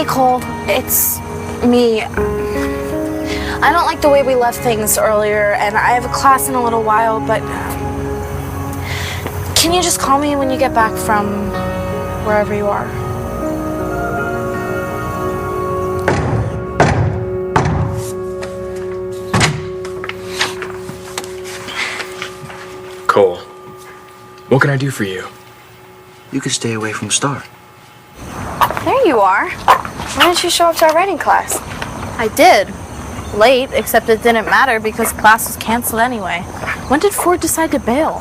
Hey, Cole. It's me. I don't like the way we left things earlier, and I have a class in a little while, but can you just call me when you get back from wherever you are? Cole, what can I do for you? You could stay away from Star. There you are. Why didn't you show up to our writing class? I did. Late, except it didn't matter because class was canceled anyway. When did Ford decide to bail?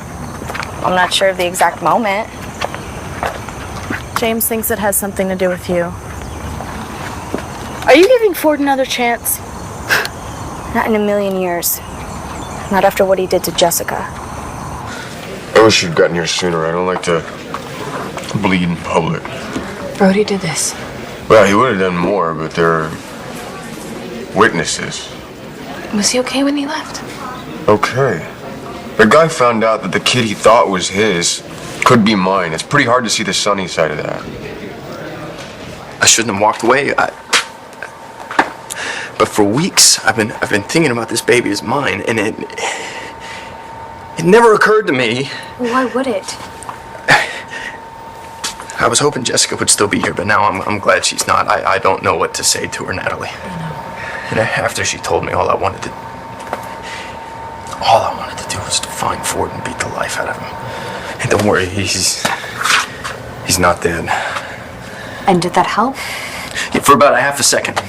I'm not sure of the exact moment. James thinks it has something to do with you. Are you giving Ford another chance? Not in a million years. Not after what he did to Jessica. I wish you'd gotten here sooner. I don't like to bleed in public. Brody did this. Well, he would have done more, but there are witnesses. Was he okay when he left? Okay. The guy found out that the kid he thought was his could be mine. It's pretty hard to see the sunny side of that. I shouldn't have walked away. But for weeks, I've been thinking about this baby as mine, and it never occurred to me. Why would it? I was hoping Jessica would still be here, but now I'm glad she's not. I don't know what to say to her, Natalie. And after she told me, all I wanted to do was to find Ford and beat the life out of him. And don't worry, he's not dead. And did that help? Yeah, for about a half a second.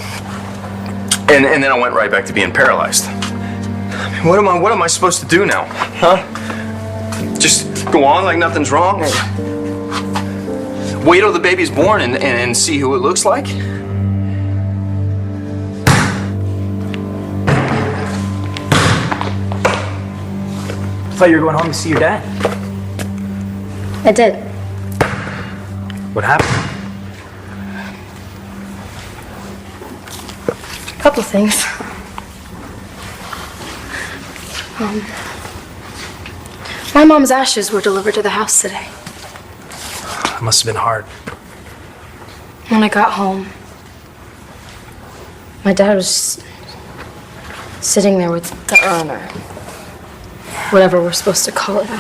And then I went right back to being paralyzed. I mean, what am I supposed to do now? Huh? Just go on like nothing's wrong? Wait till the baby's born and see who it looks like? I thought you were going home to see your dad. I did. What happened? A couple things. My mom's ashes were delivered to the house today. It must have been hard. When I got home, my dad was sitting there with the urn, or whatever we're supposed to call it.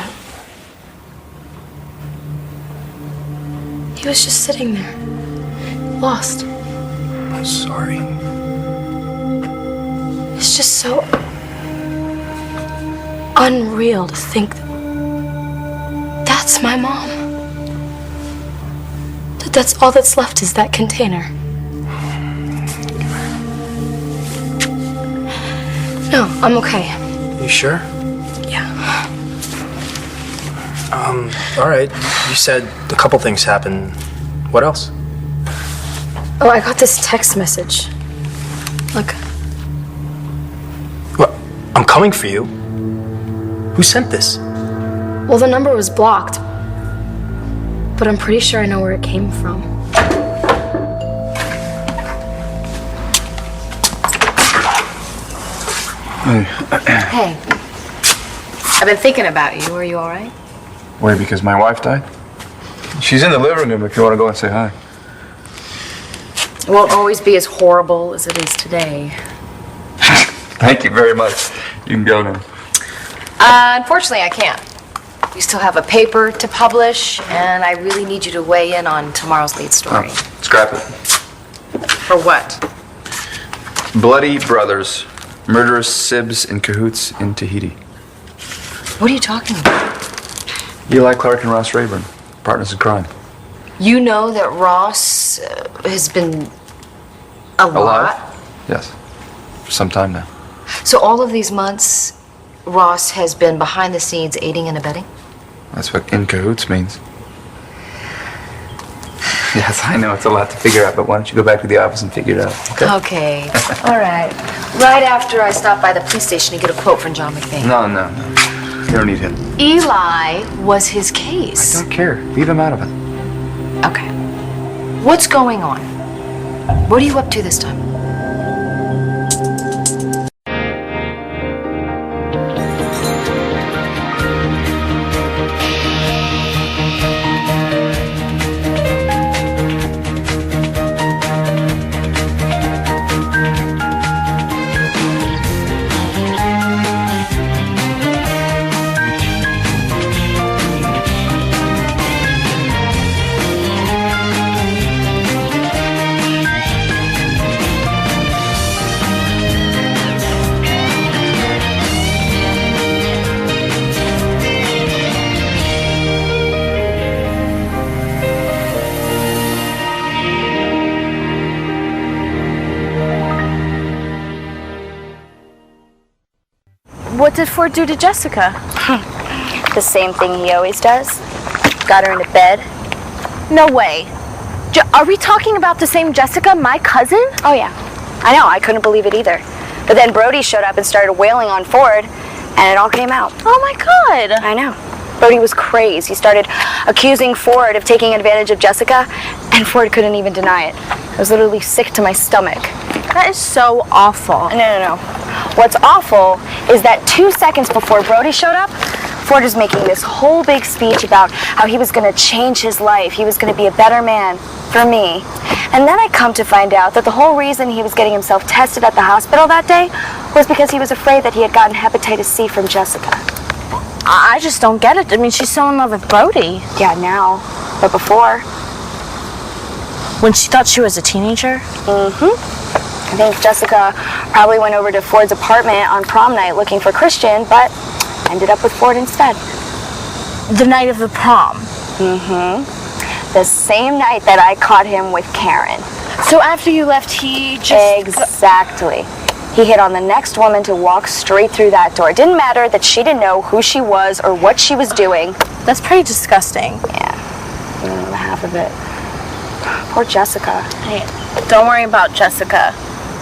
He was just sitting there, lost. I'm sorry. It's just so unreal to think that that's my mom. That that's all that's left is that container. No, I'm okay. You sure? Yeah. All right. You said a couple things happened. What else? Oh, I got this text message. Look. What? I'm coming for you. Who sent this? Well, the number was blocked, but I'm pretty sure I know where it came from. Hey, I've been thinking about you. Are you all right? Wait, because my wife died? She's in the living room if you want to go and say hi. It won't always be as horrible as it is today. Thank you very much. You can go now. Unfortunately, I can't. We still have a paper to publish, and I really need you to weigh in on tomorrow's lead story. Oh, scrap it. For what? Bloody brothers. Murderous sibs in cahoots in Tahiti. What are you talking about? Eli Clark and Ross Rayburn. Partners in crime. You know that Ross has been alive? Yes. For some time now. So all of these months, Ross has been behind the scenes aiding and abetting? That's what in cahoots means. Yes, I know it's a lot to figure out, but why don't you go back to the office and figure it out, okay? Okay. All right. Right after I stop by the police station to get a quote from John McVeigh. No. You don't need him. Eli was his case. I don't care. Leave him out of it. Okay. What's going on? What are you up to this time? What did Ford do to Jessica? The same thing he always does. Got her into bed. No way. Are we talking about the same Jessica, my cousin? Oh yeah, I know, I couldn't believe it either. But then Brody showed up and started wailing on Ford, and it all came out. Oh my God. I know. Brody was crazed. He started accusing Ford of taking advantage of Jessica, and Ford couldn't even deny it. I was literally sick to my stomach. That is so awful. No. What's awful is that 2 seconds before Brody showed up, Ford was making this whole big speech about how he was going to change his life. He was going to be a better man for me. And then I come to find out that the whole reason he was getting himself tested at the hospital that day was because he was afraid that he had gotten hepatitis C from Jessica. I just don't get it. I mean, she's so in love with Brody. Yeah, now. But before. When she thought she was a teenager? I think Jessica probably went over to Ford's apartment on prom night looking for Christian, but ended up with Ford instead. The night of the prom? The same night that I caught him with Karen. So after you left, he just... Exactly. He hit on the next woman to walk straight through that door. It didn't matter that she didn't know who she was or what she was doing. That's pretty disgusting. Yeah, half of it. Poor Jessica. Hey, don't worry about Jessica.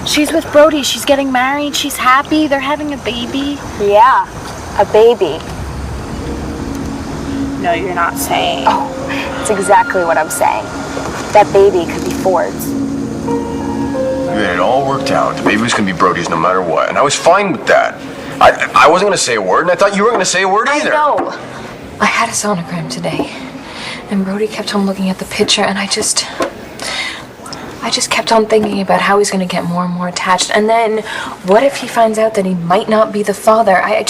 She's with Brody. She's getting married. She's happy. They're having a baby. Yeah, a baby. No, you're not saying. Oh, that's exactly what I'm saying. That baby could be Ford's. It all worked out. The baby was going to be Brody's no matter what. And I was fine with that. I wasn't going to say a word, and I thought you weren't going to say a word either. I know. I had a sonogram today, and Brody kept on looking at the picture, and I just kept on thinking about how he's going to get more and more attached. And then, what if he finds out that he might not be the father? I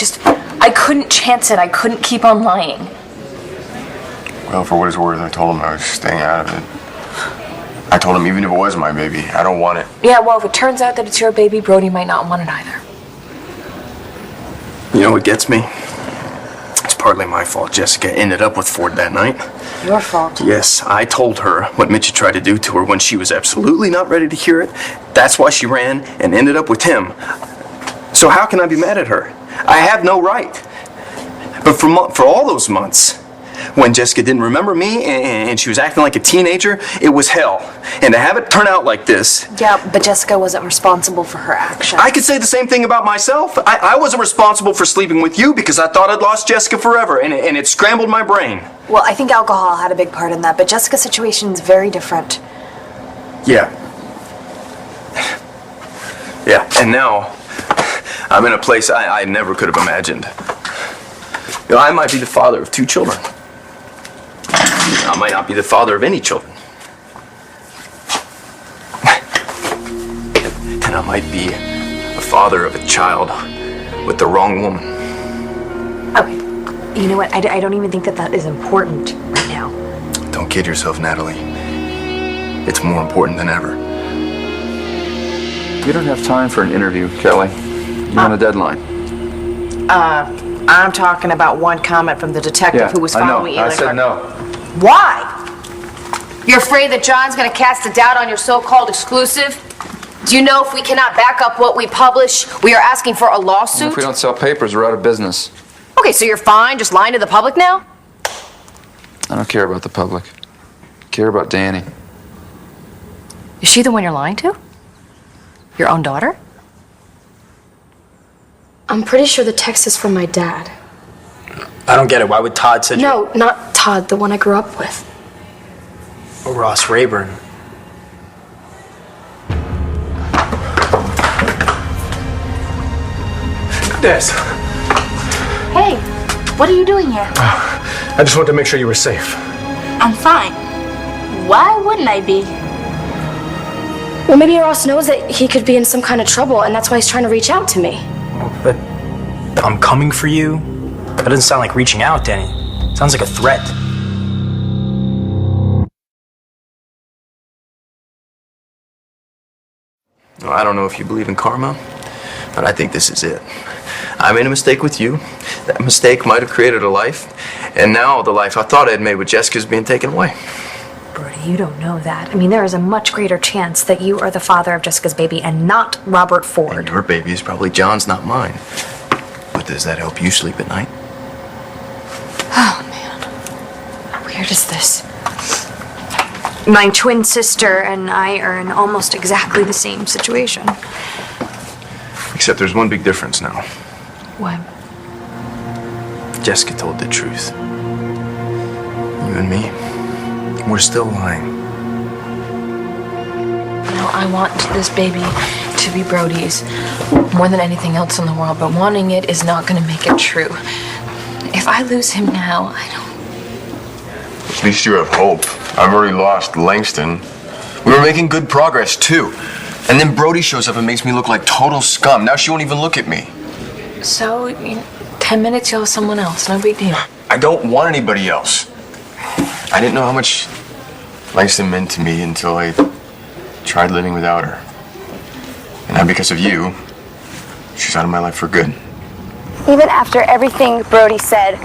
couldn't chance it. I couldn't keep on lying. Well, for what it's worth, I told him I was staying out of it. I told him even if it was my baby, I don't want it. Yeah, well, if it turns out that it's your baby, Brody might not want it either. You know what gets me? It's partly my fault Jessica ended up with Ford that night. Your fault. Yes, I told her what Mitchie tried to do to her when she was absolutely not ready to hear it. That's why she ran and ended up with him. So how can I be mad at her? I have no right. But for all those months, when Jessica didn't remember me and she was acting like a teenager, it was hell. And to have it turn out like this... Yeah, but Jessica wasn't responsible for her actions. I could say the same thing about myself. I wasn't responsible for sleeping with you because I thought I'd lost Jessica forever, and it scrambled my brain. Well, I think alcohol had a big part in that, but Jessica's situation is very different. Yeah. Yeah, and now I'm in a place I never could have imagined. You know, I might be the father of 2 children. I might not be the father of any children. And I might be the father of a child with the wrong woman. Okay, you know what? I don't even think that is important right now. Don't kid yourself, Natalie. It's more important than ever. You don't have time for an interview, Kelly. You're on a deadline. I'm talking about one comment from the detective who was following you. I said no. Why? You're afraid that John's gonna cast a doubt on your so-called exclusive? Do you know if we cannot back up what we publish, we are asking for a lawsuit? If we don't sell papers, we're out of business. Okay, so you're fine just lying to the public now? I don't care about the public. I care about Danny. Is she the one you're lying to? Your own daughter? I'm pretty sure the text is from my dad. I don't get it. Why would Todd say... No, not Todd, the one I grew up with. Or Ross Rayburn. Des. Hey, what are you doing here? I just wanted to make sure you were safe. I'm fine. Why wouldn't I be? Well, maybe Ross knows that he could be in some kind of trouble, and that's why he's trying to reach out to me. But I'm coming for you? That doesn't sound like reaching out, Danny. Sounds like a threat. Well, I don't know if you believe in karma, but I think this is it. I made a mistake with you. That mistake might have created a life, and now the life I thought I had made with Jessica is being taken away. Brody, you don't know that. I mean, there is a much greater chance that you are the father of Jessica's baby and not Robert Ford. And your baby is probably John's, not mine. But does that help you sleep at night? Oh, man. How weird is this? My twin sister and I are in almost exactly the same situation. Except there's one big difference now. What? Jessica told the truth. You and me, we're still lying. You know, I want this baby to be Brody's more than anything else in the world, but wanting it is not going to make it true. If I lose him now, I don't... At least you have hope. I've already lost Langston. We were making good progress, too. And then Brody shows up and makes me look like total scum. Now she won't even look at me. So, 10 minutes, you'll have someone else. No big deal. I don't want anybody else. I didn't know how much Langston meant to me until I tried living without her. And now because of you, she's out of my life for good. Even after everything Brody said,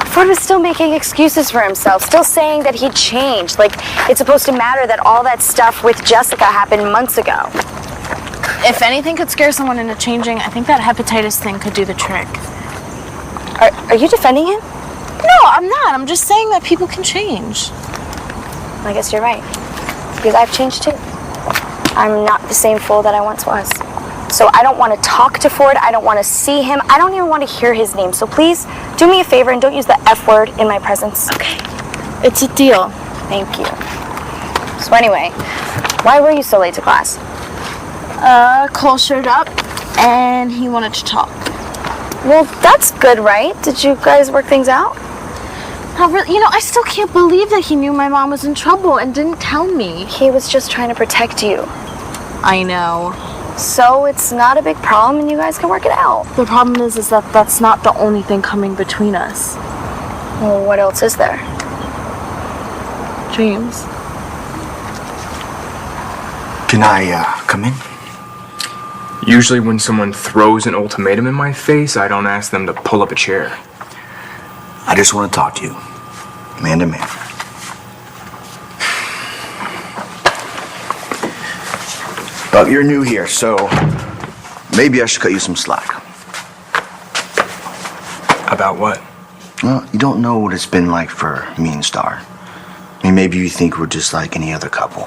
Ford was still making excuses for himself, still saying that he'd changed. Like, it's supposed to matter that all that stuff with Jessica happened months ago. If anything could scare someone into changing, I think that hepatitis thing could do the trick. Are you defending him? No, I'm not. I'm just saying that people can change. I guess you're right. Because I've changed too. I'm not the same fool that I once was. So I don't want to talk to Ford. I don't want to see him. I don't even want to hear his name. So please, do me a favor and don't use the F word in my presence. Okay. It's a deal. Thank you. So anyway, why were you so late to class? Cole showed up, and he wanted to talk. Well, that's good, right? Did you guys work things out? Not really. I still can't believe that he knew my mom was in trouble and didn't tell me. He was just trying to protect you. I know. So it's not a big problem and you guys can work it out. The problem is that that's not the only thing coming between us. Well, what else is there? Dreams. Can I, come in? Usually when someone throws an ultimatum in my face, I don't ask them to pull up a chair. I just want to talk to you, man to man. But you're new here, so maybe I should cut you some slack. About what? Well, you don't know what it's been like for me and Star. I mean, maybe you think we're just like any other couple.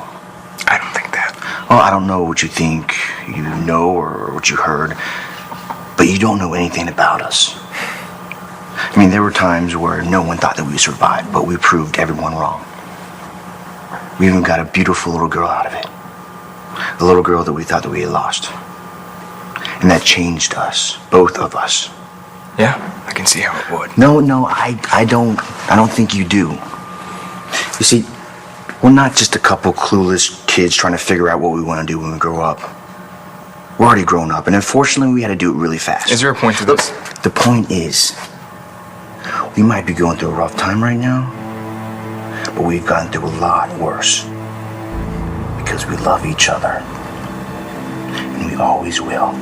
I don't think that. Well, I don't know what you think you know or what you heard, but you don't know anything about us. I mean, there were times where no one thought that we survived, but we proved everyone wrong. We even got a beautiful little girl out of it. The little girl that we thought that we had lost. And that changed us, both of us. Yeah, I can see how it would. No, I don't think you do. You see, we're not just a couple clueless kids trying to figure out what we want to do when we grow up. We're already grown up, and unfortunately, we had to do it really fast. Is there a point to this? The point is, we might be going through a rough time right now, but we've gotten through a lot worse. Because we love each other. And we always will.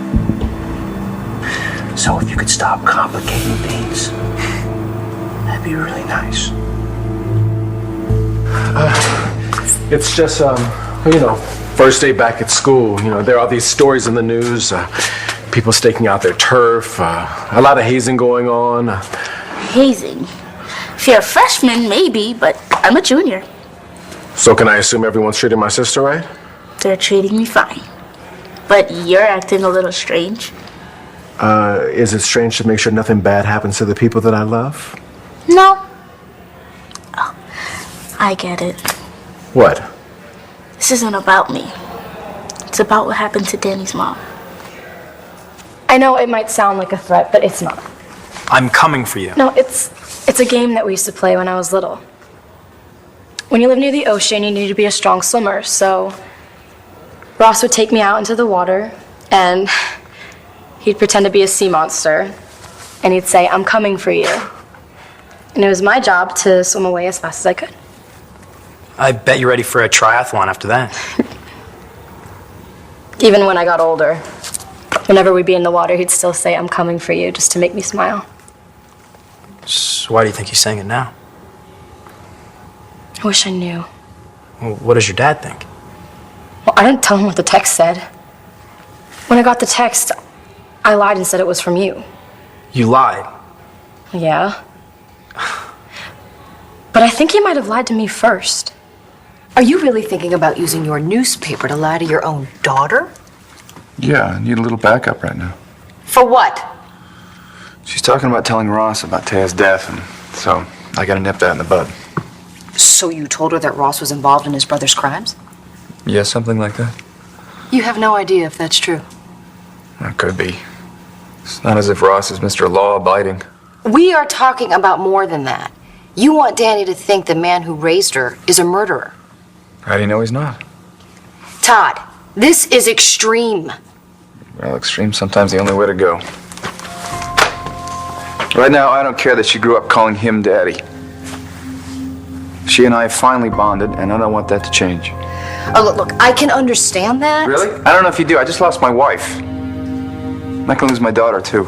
So if you could stop complicating things, that'd be really nice. It's just, first day back at school. There are these stories in the news, people staking out their turf, a lot of hazing going on. Hazing? If you're a freshman, maybe, but I'm a junior. So can I assume everyone's treating my sister right? They're treating me fine. But you're acting a little strange. Is it strange to make sure nothing bad happens to the people that I love? No. Oh, I get it. What? This isn't about me. It's about what happened to Danny's mom. I know it might sound like a threat, but it's not. I'm coming for you. No, it's a game that we used to play when I was little. When you live near the ocean, you need to be a strong swimmer, so Ross would take me out into the water, and he'd pretend to be a sea monster, and he'd say, "I'm coming for you." And it was my job to swim away as fast as I could. I bet you're ready for a triathlon after that. Even when I got older, whenever we'd be in the water, he'd still say, "I'm coming for you," just to make me smile. So why do you think he's saying it now? I wish I knew. Well, what does your dad think? Well, I didn't tell him what the text said. When I got the text, I lied and said it was from you. You lied. Yeah. But I think he might have lied to me first. Are you really thinking about using your newspaper to lie to your own daughter? Yeah, I need a little backup right now. For what? She's talking about telling Ross about Taya's death, and so I gotta nip that in the bud. So you told her that Ross was involved in his brother's crimes? Yeah, something like that. You have no idea if that's true. That could be. It's not as if Ross is Mr. Law-abiding. We are talking about more than that. You want Danny to think the man who raised her is a murderer. How do you know he's not? Todd, this is extreme. Well, extreme's sometimes the only way to go. Right now, I don't care that she grew up calling him Daddy. She and I finally bonded, and I don't want that to change. Oh, look, I can understand that. Really? I don't know if you do. I just lost my wife. I'm not gonna lose my daughter, too.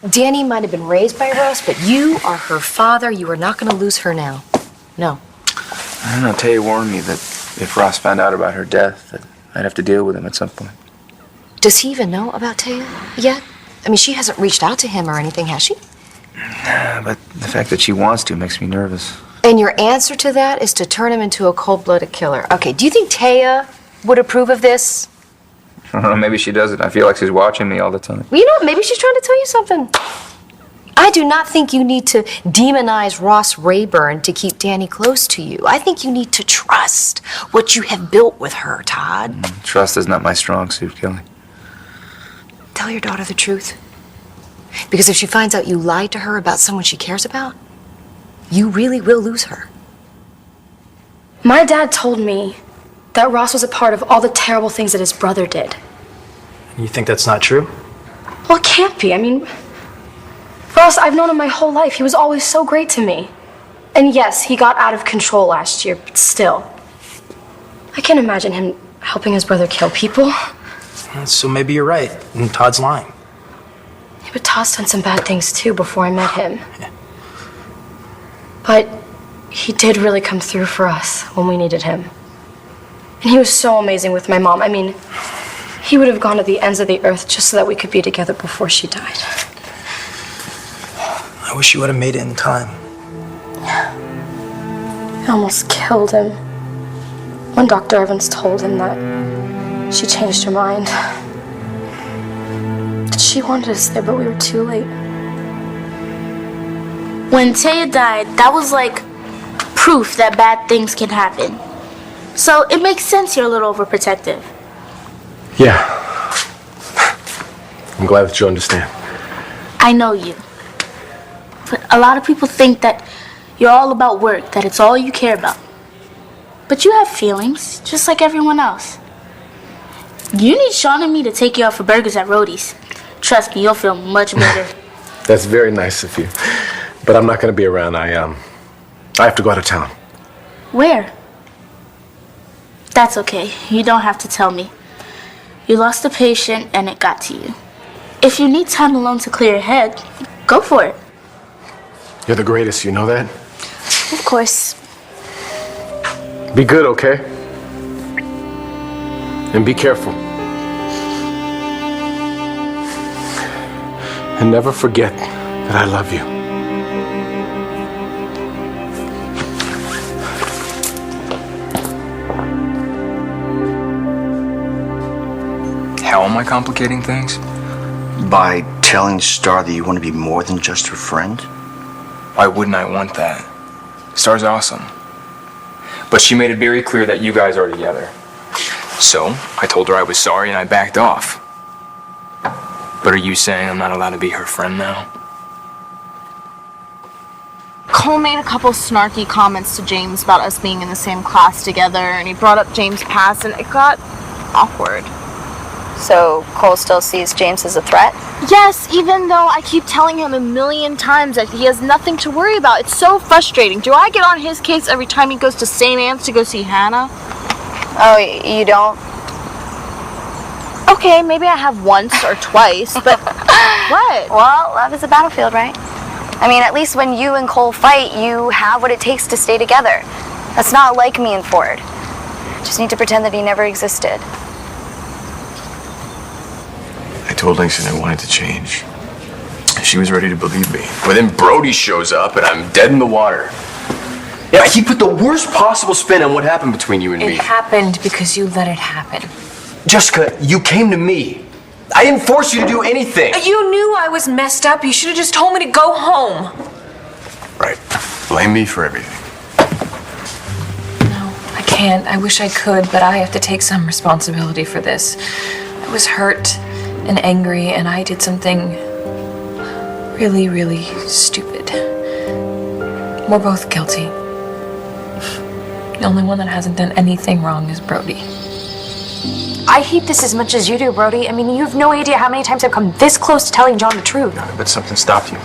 Danny might have been raised by Ross, but you are her father. You are not going to lose her now. No. I don't know. Taya warned me that if Ross found out about her death, that I'd have to deal with him at some point. Does he even know about Taya yet? I mean, she hasn't reached out to him or anything, has she? Nah, but the fact that she wants to makes me nervous. And your answer to that is to turn him into a cold-blooded killer. Okay, do you think Taya would approve of this? I don't know, maybe she doesn't. I feel like she's watching me all the time. Well, you know, maybe she's trying to tell you something. I do not think you need to demonize Ross Rayburn to keep Danny close to you. I think you need to trust what you have built with her, Todd. Trust is not my strong suit, Kelly. Tell your daughter the truth. Because if she finds out you lied to her about someone she cares about, you really will lose her. My dad told me that Ross was a part of all the terrible things that his brother did. You think that's not true? Well, it can't be. I mean, Ross, I've known him my whole life. He was always so great to me. And yes, he got out of control last year, but still. I can't imagine him helping his brother kill people. So maybe you're right, and Todd's lying. Yeah, but Todd's done some bad things too before I met him. Yeah. But he did really come through for us when we needed him. And he was so amazing with my mom. I mean, he would have gone to the ends of the earth just so that we could be together before she died. I wish you would have made it in time. I almost killed him when Dr. Evans told him that she changed her mind. She wanted to stay, but we were too late. When Taya died, that was like proof that bad things can happen. So it makes sense you're a little overprotective. Yeah. I'm glad that you understand. I know you. But a lot of people think that you're all about work, that it's all you care about. But you have feelings, just like everyone else. You need Sean and me to take you out for burgers at Rhodey's. Trust me, you'll feel much better. That's very nice of you. But I'm not going to be around. I have to go out of town. Where? That's okay. You don't have to tell me. You lost a patient and it got to you. If you need time alone to clear your head, go for it. You're the greatest, you know that? Of course. Be good, okay? And be careful. And never forget that I love you. How am I complicating things? By telling Star that you want to be more than just her friend? Why wouldn't I want that? Star's awesome. But she made it very clear that you guys are together. So, I told her I was sorry and I backed off. But are you saying I'm not allowed to be her friend now? Cole made a couple snarky comments to James about us being in the same class together, and he brought up James' past, and it got awkward. So Cole still sees James as a threat? Yes, even though I keep telling him a million times that he has nothing to worry about. It's so frustrating. Do I get on his case every time he goes to St. Anne's to go see Hannah? Oh, you don't? Okay, maybe I have once or twice, but what? Well, love is a battlefield, right? I mean, at least when you and Cole fight, you have what it takes to stay together. That's not like me and Ford. Just need to pretend that he never existed. I told Langston I wanted to change. She was ready to believe me. But then Brody shows up and I'm dead in the water. Yeah, he put the worst possible spin on what happened between you and me. It happened because you let it happen. Jessica, you came to me. I didn't force you to do anything. You knew I was messed up. You should have just told me to go home. Right. Blame me for everything. No, I can't. I wish I could, but I have to take some responsibility for this. I was hurt and angry, and I did something really, really stupid. We're both guilty. The only one that hasn't done anything wrong is Brody. I hate this as much as you do, Brody. I mean, you have no idea how many times I've come this close to telling John the truth. But something stopped you.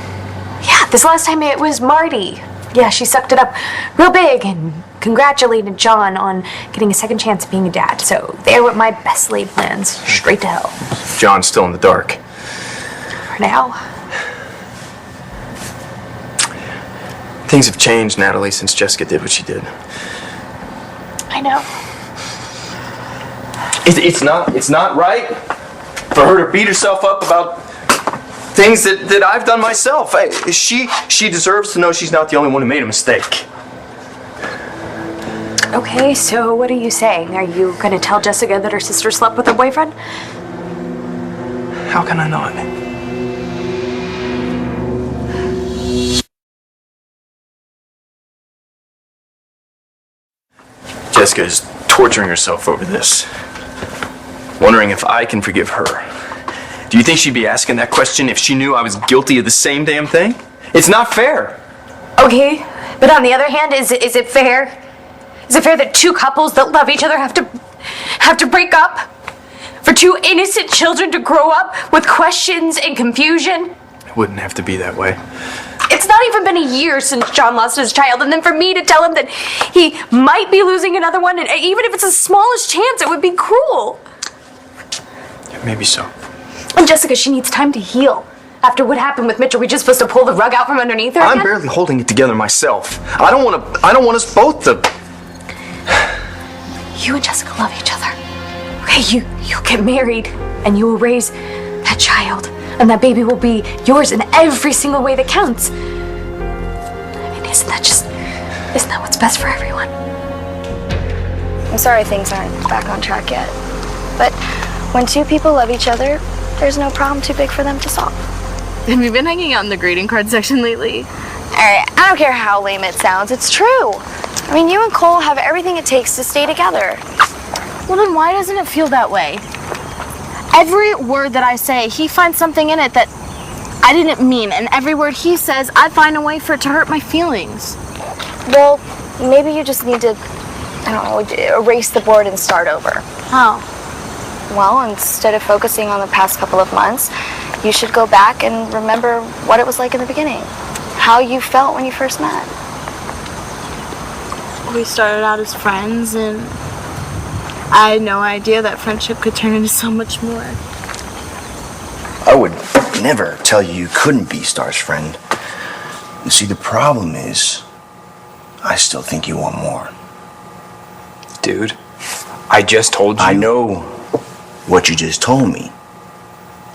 Yeah, this last time it was Marty. Yeah, she sucked it up real big and congratulated John on getting a second chance at being a dad. So there went my best laid plans. Straight to hell. John's still in the dark. For now. Things have changed, Natalie, since Jessica did what she did. I know. It's not right for her to beat herself up about things that I've done myself. She deserves to know she's not the only one who made a mistake. Okay, so what are you saying? Are you gonna tell Jessica that her sister slept with her boyfriend? How can I not? Jessica is torturing herself over this, wondering if I can forgive her. Do you think she'd be asking that question if she knew I was guilty of the same damn thing? It's not fair. Okay, but on the other hand, is it fair? Is it fair that two couples that love each other have to break up? For two innocent children to grow up with questions and confusion? It wouldn't have to be that way. It's not even been a year since John lost his child, and then for me to tell him that he might be losing another one, and even if it's the smallest chance, it would be cruel. Yeah, maybe so. And Jessica, she needs time to heal. After what happened with Mitch, are we just supposed to pull the rug out from underneath her I'm again? barely holding it together myself. I don't want us both to... You and Jessica love each other. Okay, you'll get married, and you will raise that child, and that baby will be yours in every single way that counts. I mean, isn't that what's best for everyone? I'm sorry things aren't back on track yet. But when two people love each other, there's no problem too big for them to solve. Have you been hanging out in the greeting card section lately? Alright, I don't care how lame it sounds, it's true. I mean, you and Cole have everything it takes to stay together. Well, then why doesn't it feel that way? Every word that I say, he finds something in it that I didn't mean, and every word he says, I find a way for it to hurt my feelings. Well, maybe you just need to, I don't know, erase the board and start over. How? Well, instead of focusing on the past couple of months, you should go back and remember what it was like in the beginning. How you felt when you first met. We started out as friends, and I had no idea that friendship could turn into so much more. I would never tell you you couldn't be Star's friend. You see, the problem is, I still think you want more. Dude, I just told you. I know what you just told me.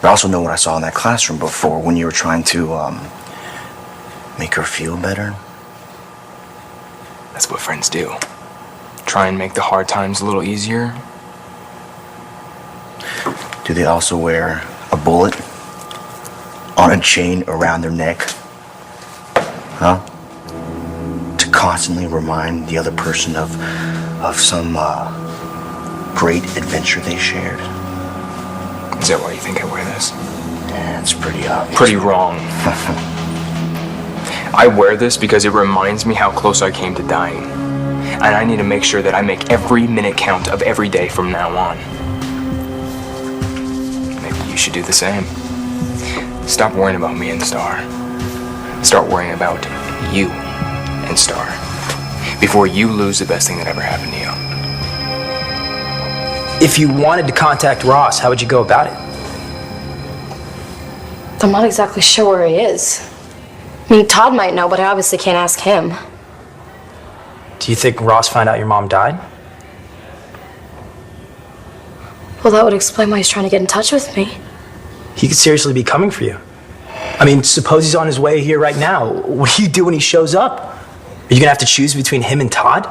I also know what I saw in that classroom before when you were trying to, make her feel better. That's what friends do. Try and make the hard times a little easier. Do they also wear a bullet on a chain around their neck? Huh? To constantly remind the other person of some great adventure they shared. Is that why you think I wear this? Yeah, it's pretty obvious. Pretty wrong. I wear this because it reminds me how close I came to dying. And I need to make sure that I make every minute count of every day from now on. Maybe you should do the same. Stop worrying about me and Star. Start worrying about you and Star. Before you lose the best thing that ever happened to you. If you wanted to contact Ross, how would you go about it? I'm not exactly sure where he is. I mean, Todd might know, but I obviously can't ask him. Do you think Ross found out your mom died? Well, that would explain why he's trying to get in touch with me. He could seriously be coming for you. I mean, suppose he's on his way here right now. What do you do when he shows up? Are you gonna have to choose between him and Todd?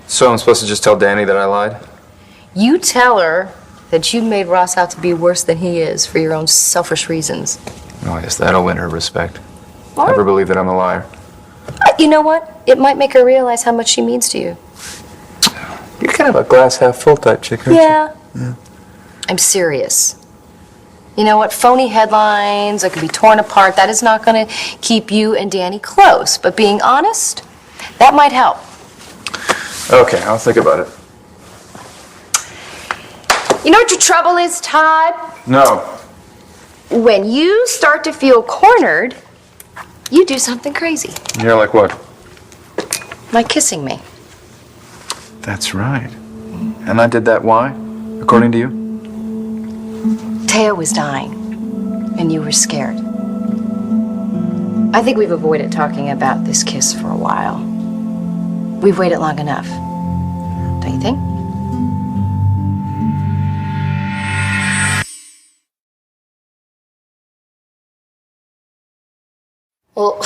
So I'm supposed to just tell Danny that I lied? You tell her that you made Ross out to be worse than he is for your own selfish reasons. Oh, I guess that'll win her respect. What? Never believe that I'm a liar. You know what? It might make her realize how much she means to you. You're kind of a glass half full type chick, aren't Yeah. you? Yeah. I'm serious. You know what? Phony headlines that could be torn apart, that is not going to keep you and Danny close. But being honest, that might help. Okay, I'll think about it. You know what your trouble is, Todd? No. When you start to feel cornered, you do something crazy. You're like what? Like kissing me. That's right. And I did that why, according to you? Taya was dying, and you were scared. I think we've avoided talking about this kiss for a while. We've waited long enough, don't you think? Well,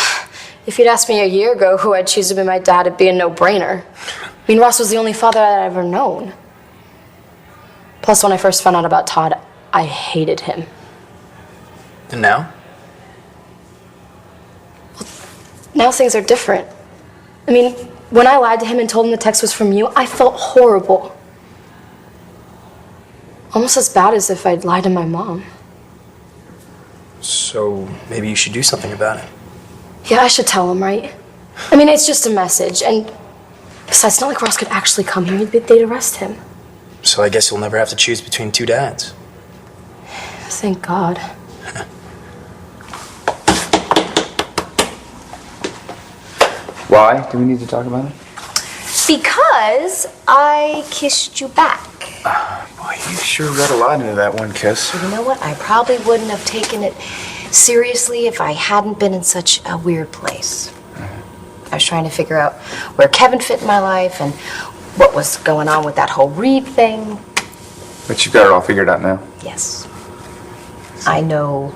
if you'd asked me a year ago who I'd choose to be my dad, it'd be a no-brainer. I mean, Ross was the only father I'd ever known. Plus, when I first found out about Todd, I hated him. And now? Now things are different. I mean, when I lied to him and told him the text was from you, I felt horrible. Almost as bad as if I'd lied to my mom. So maybe you should do something about it. Yeah, I should tell him, right? I mean, it's just a message, and besides, it's not like Ross could actually come here. They'd arrest him. So I guess you'll never have to choose between two dads. Thank God. Why do we need to talk about it? Because I kissed you back. Boy, you sure read a lot into that one kiss. You know what? I probably wouldn't have taken it seriously if I hadn't been in such a weird place. I was trying to figure out where Kevin fit in my life and what was going on with that whole Reed thing. But you've got it all figured out now. Yes. I know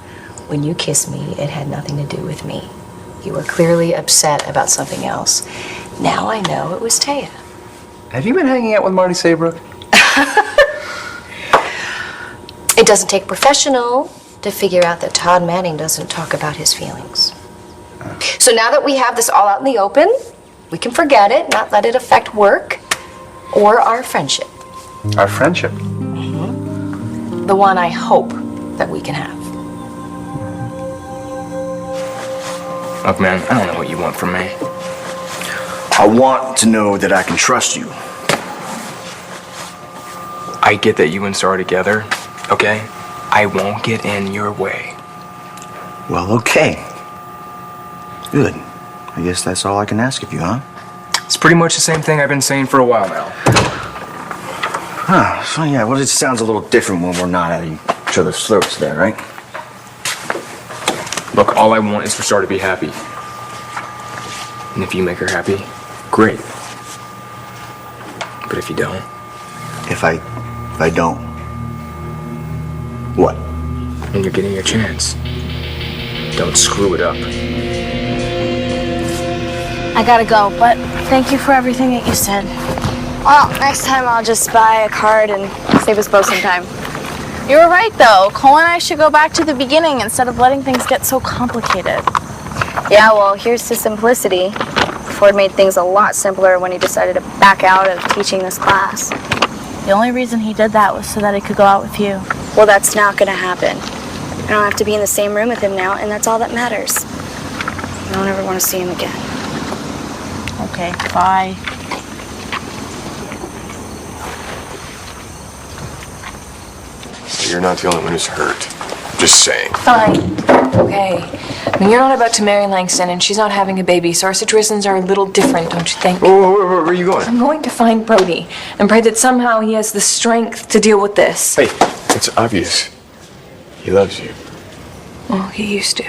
when you kissed me, it had nothing to do with me. You were clearly upset about something else. Now I know it was Taya. Have you been hanging out with Marty Saybrook? It doesn't take a professional to figure out that Todd Manning doesn't talk about his feelings. So now that we have this all out in the open, we can forget it, not let it affect work or our friendship. Our friendship? The one I hope that we can have. Look, man, I don't know what you want from me. I want to know that I can trust you. I get that you and Star are together, okay? I won't get in your way. Well, okay. Good. I guess that's all I can ask of you, huh? It's pretty much the same thing I've been saying for a while now. Huh. So, yeah, well, it sounds a little different when we're not at each other's throats there, right? Look, all I want is for Star to be happy. And if you make her happy, great. But if you don't... If I don't... What? And you're getting your chance. Don't screw it up. I gotta go, but thank you for everything that you said. Well, next time I'll just buy a card and save us both some time. You were right, though. Cole and I should go back to the beginning instead of letting things get so complicated. Yeah, well, here's to simplicity. Ford made things a lot simpler when he decided to back out of teaching this class. The only reason he did that was so that he could go out with you. Well, that's not gonna happen. I don't have to be in the same room with him now, and that's all that matters. I don't ever want to see him again. Okay, bye. You're not the only one who's hurt. I'm just saying. Fine. Okay. I mean, you're not about to marry Langston, and she's not having a baby, so our situations are a little different, don't you think? Where are you going? I'm going to find Brody and pray that somehow he has the strength to deal with this. Hey, it's obvious. He loves you. Well, he used to.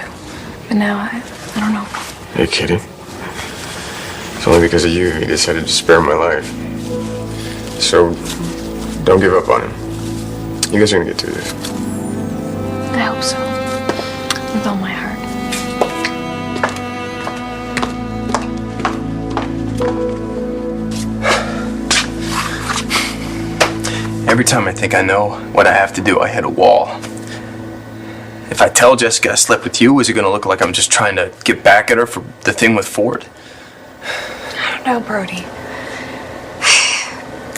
But now, I don't know. Are you kidding? It's only because of you he decided to spare my life. So, Don't give up on him. You guys are gonna get through this. I hope so. With all my heart. Every time I think I know what I have to do, I hit a wall. If I tell Jessica I slept with you, is it gonna look like I'm just trying to get back at her for the thing with Ford? I don't know, Brody.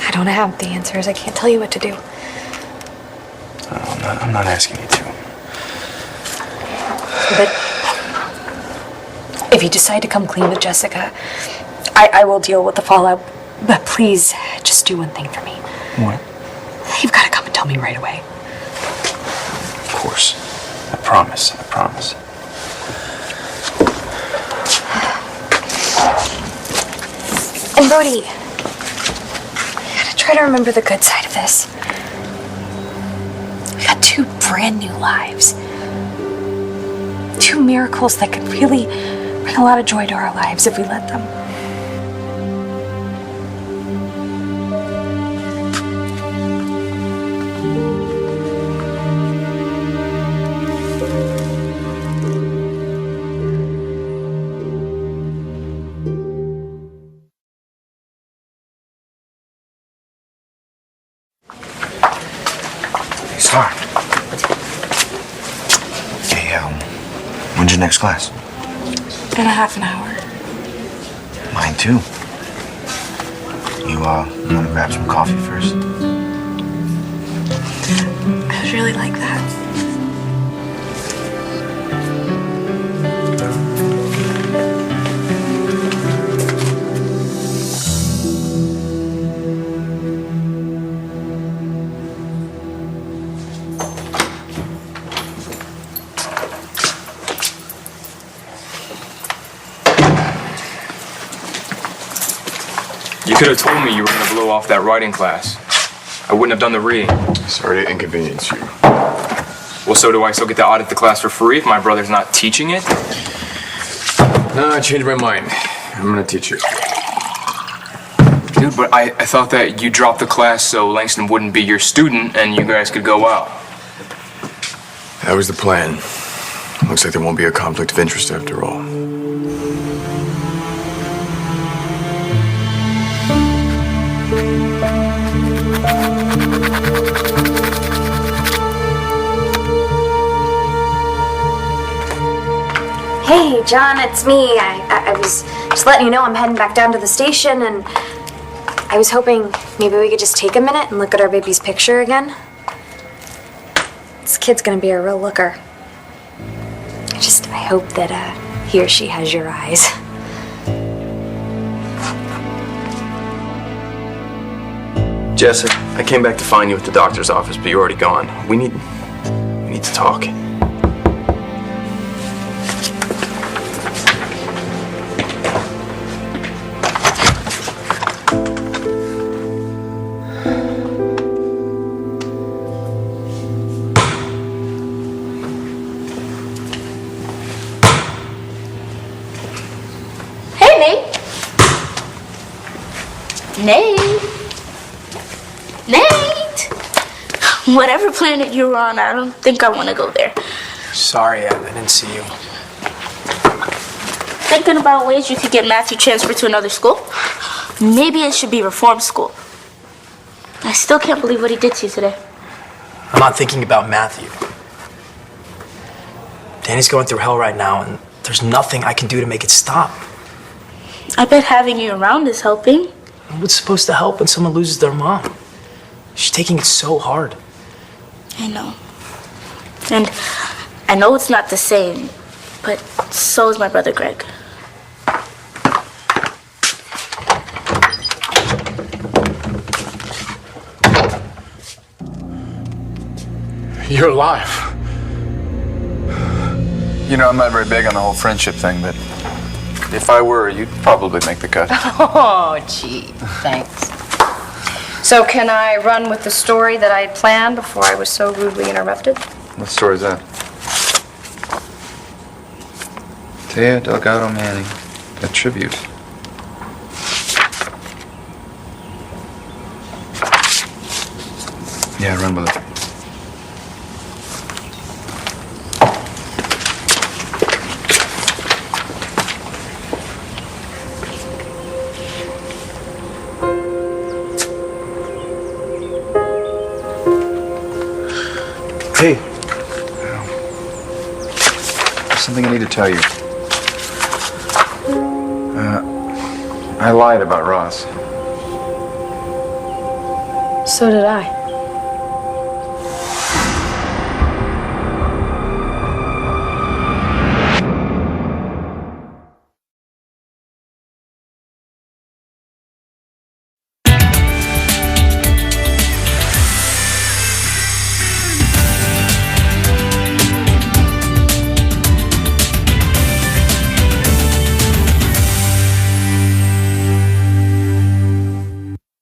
I don't have the answers. I can't tell you what to do. I'm not asking you to. But if you decide to come clean with Jessica, I will deal with the fallout. But please, just do one thing for me. What? You've got to come and tell me right away. Of course. I promise. I promise. And Brody, you gotta try to remember the good side of this. We got 2 brand new lives. 2 miracles that could really bring a lot of joy to our lives if we let them. Sorry. Hey, when's your next class? In a half an hour. Mine too. You want to grab some coffee first? I would really like that. You could have told me you were going to blow off that writing class. I wouldn't have done the reading. Sorry to inconvenience you. Well, so do I still get to audit the class for free if my brother's not teaching it? No, I changed my mind. I'm gonna teach you. Dude, but I thought that you dropped the class so Langston wouldn't be your student and you guys could go out. That was the plan. Looks like there won't be a conflict of interest after all. Hey, John, it's me. I was just letting you know I'm heading back down to the station, and I was hoping maybe we could just take a minute and look at our baby's picture again. This kid's gonna be a real looker. I hope that he or she has your eyes. Jess, I came back to find you at the doctor's office, but you're already gone. We need to talk. Hey, Nate. Nate! Whatever planet you were on, I don't think I want to go there. Sorry, I didn't see you. Thinking about ways you could get Matthew transferred to another school? Maybe it should be reform school. I still can't believe what he did to you today. I'm not thinking about Matthew. Danny's going through hell right now, and there's nothing I can do to make it stop. I bet having you around is helping. What's supposed to help when someone loses their mom? She's taking it so hard. I know. And I know it's not the same, but so is my brother Greg. You're alive. You know, I'm not very big on the whole friendship thing, but if I were, you'd probably make the cut. Oh, gee, thanks. So can I run with the story that I had planned before I was so rudely interrupted? What story is that? Taya Delgado Manning, a tribute. Yeah, run with it. Hey. There's something I need to tell you. I lied about Ross. So did I.